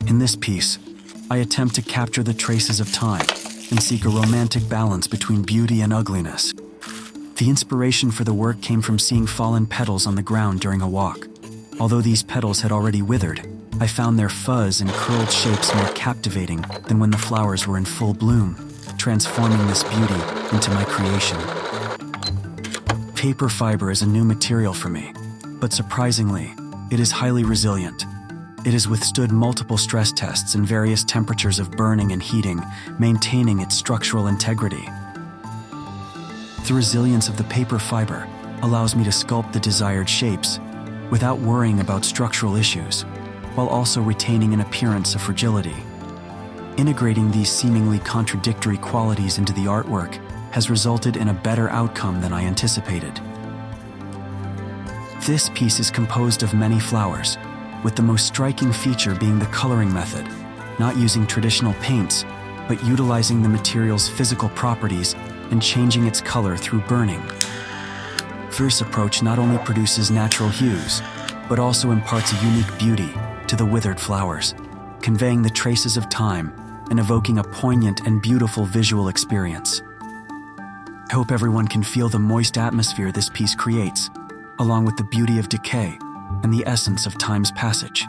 In this piece, I attempt to capture the traces of time and seek a romantic balance between beauty and ugliness. The inspiration for the work came from seeing fallen petals on the ground during a walk. Although these petals had already withered, I found their fuzz and curled shapes more captivating than when the flowers were in full bloom, transforming this beauty into my creation. Paper fiber is a new material for me, but surprisingly, it is highly resilient. It has withstood multiple stress tests and various temperatures of burning and heating, maintaining its structural integrity. The resilience of the paper fiber allows me to sculpt the desired shapes without worrying about structural issues, while also retaining an appearance of fragility. Integrating these seemingly contradictory qualities into the artwork has resulted in a better outcome than I anticipated. This piece is composed of many flowers, with the most striking feature being the coloring method, not using traditional paints, but utilizing the material's physical properties and changing its color through burning. This approach not only produces natural hues, but also imparts a unique beauty to the withered flowers, conveying the traces of time and evoking a poignant and beautiful visual experience. I hope everyone can feel the moist atmosphere this piece creates, along with the beauty of decay and the essence of time's passage.